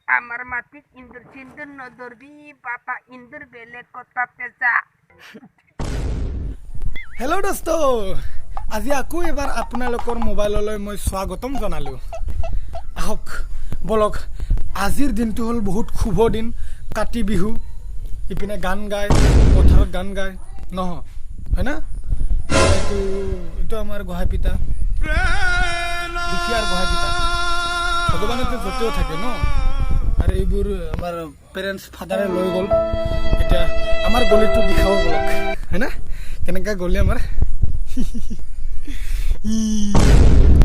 আমাৰ মাটিক ইন্দুৰ সিন্দুৰ নদৰবি পাপা ইন্দুৰ বেলে কথা পেঁচা হেল্ল' দোস্ত আজি আকৌ এবাৰ আপোনালোকৰ মোবাইললৈ মই স্বাগতম জনালোঁ আহক বলক আজিৰ দিনটো হ'ল বহুত শুভ দিন কাতি বিহু ইপিনে গান গায় পথাৰত গান গায় নহয় হয় না এইটো আমাৰ গোহাঁই পিতা দুখীয়াৰ গোহাঁই পিতা ভগৱানেতো য'তেও থাকে ন আৰু এইবোৰ আমাৰ পেৰেণ্টছ ফাদাৰে লৈ গ'ল এতিয়া আমাৰ গলিটো দেখাব বলক হয় না কেনেকৈ গলি আমাৰ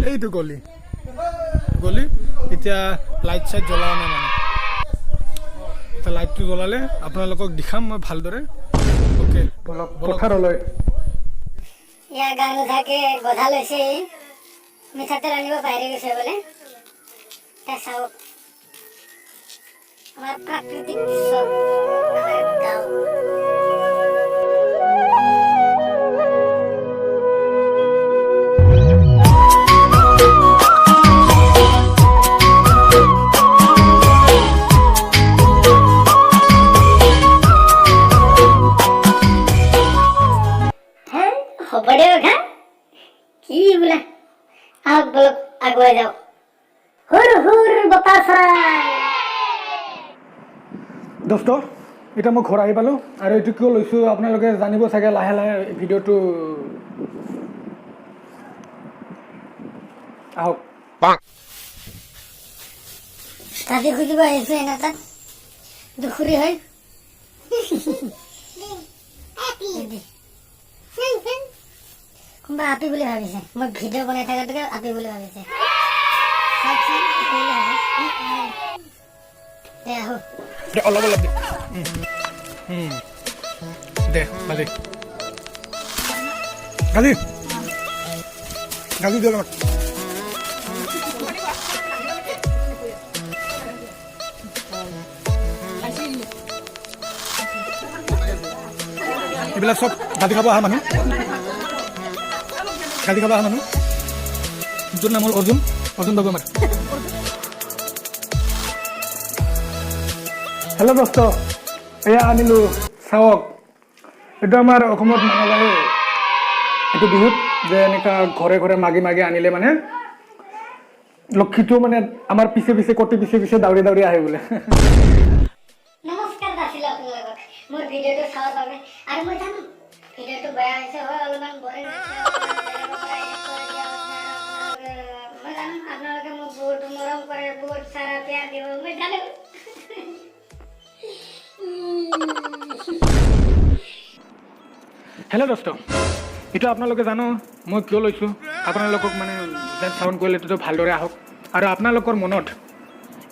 এইটো গলি এতিয়া লাইট চাইট জ্বলাও নাই মানে এতিয়া লাইটটো জ্বলালে আপোনালোকক দেখাম মই ভালদৰে অ'কে বলক পথাৰলৈ ইয়াৰ গান থাকে গধা লৈছে মিঠাতেল আনিব বাহিৰে গৈছে বোলে তাই চাওক আমাৰ প্ৰাকৃতিক দৃশ্য আমাৰ গাঁও হ'ব দিয়ক হা কি বোলে আহক বলক আগুৱাই যাওক হুৰ হুৰ বতাহ চৰাই দোস্ত এতিয়া মই ঘৰ আহি পালোঁ আৰু এইটো কিয় লৈছোঁ আপোনালোকে জানিব চাগে লাহে লাহে ভিডিঅ'টো আহক কাজি খুজিব আহিছোঁ এনে তাত দুখুৰী হয় কোনোবা আপি বুলি ভাবিছে মই ভিডিঅ' বনাই থকাটোকে আপি বুলি ভাবিছে দে আহো অলপ অলপ দে গালি গালি গালি দিয়ক আমাক এইবিলাক চব গালি খাব অহা মানুহ যোন নাম হ'ল অৰ্জুন বাবু আমাৰ হেল্ল' দোস্ত এয়া আনিলোঁ চাওক এইটো আমাৰ অসমত মনা যায় এইটো বিহুত যে এনেকুৱা ঘৰে ঘৰে মাগি মাগি আনিলে মানে লক্ষীটো মানে আমাৰ পিছে পিছে কটি পিছে দাউৰি দাউৰি আহে বোলে নমস্কাৰ দাছিল আপোনালোকক মোৰ ভিডিঅ'টো চাবৰ বাবে আৰু মই জানো ভিডিঅ'টো বেয়া হৈছে হয় অলপমান বৰিং হৈছে মই জানো আপোনালোকে মোক বহুত মৰম কৰে বহুত চাৰা প্যাৰ দিব মই জানো হেল্ল' দোস্ত এইটো আপোনালোকে জানো মই কিয় লৈছোঁ আপোনালোকক মানে যেন চাউণ্ড কোৱালিটিটো ভালদৰে আহক আৰু আপোনালোকৰ মনত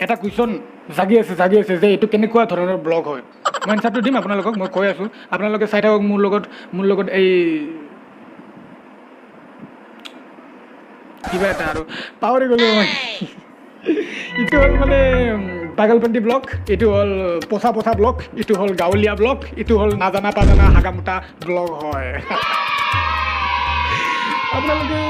এটা কুৱেশ্যন জাগি আছে যে এইটো কেনেকুৱা ধৰণৰ ব্লগ হয় মই এনচাৰটো দিম আপোনালোকক মই কৈ আছোঁ আপোনালোকে চাই থাকক মোৰ লগত এই কিবা এটা আৰু পাহৰি গ'লোঁ মই এইটো হ'ল মানে পাগলপন্থী ব্লগ এইটো হ'ল পচা ব্লগ এইটো হ'ল গাঁৱলীয়া ব্লগ এইটো হ'ল নাজানা পাজানা হাগামোটা ব্লগ হয় আপোনালোকে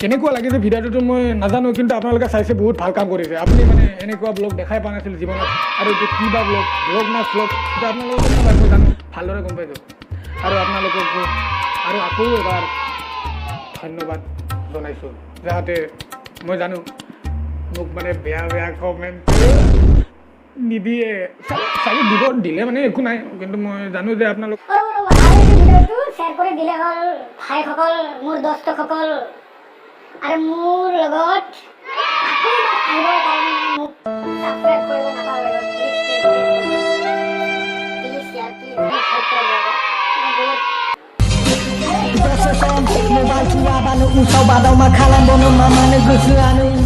কেনেকুৱা লাগিছে ভিডিঅ'টোতো মই নাজানো কিন্তু আপোনালোকে চাইছে বহুত ভাল কাম কৰিছে আপুনি মানে এনেকুৱা ব্লগ দেখাই পোৱা নাছিল জীৱনত আৰু এইটো কিবা ব্লগ না ব্লগ সেইটো আপোনালোকে মই জানো ভালদৰে গম পাইছোঁ আৰু আপোনালোকক আৰু আকৌ এবাৰ ধন্যবাদ জনাইছোঁ যাতে মই জানো মোক মানে বেয়া কমেণ্ট নিদিয়ে চাগে দিলে মানে একো নাই কিন্তু মই জানো যে আপোনালোক শ্বেয়াৰ কৰি দিলে হ'ল ভাইসকল মোৰ দোস্তসকল আৰু মোৰ লগত আকৌ আহিবৰ কাৰণে মোক ছাবস্ক্ৰাইব কৰিব নাপাহৰিব please year Mobile tua banu usau badau makalan bono mamane gusu anu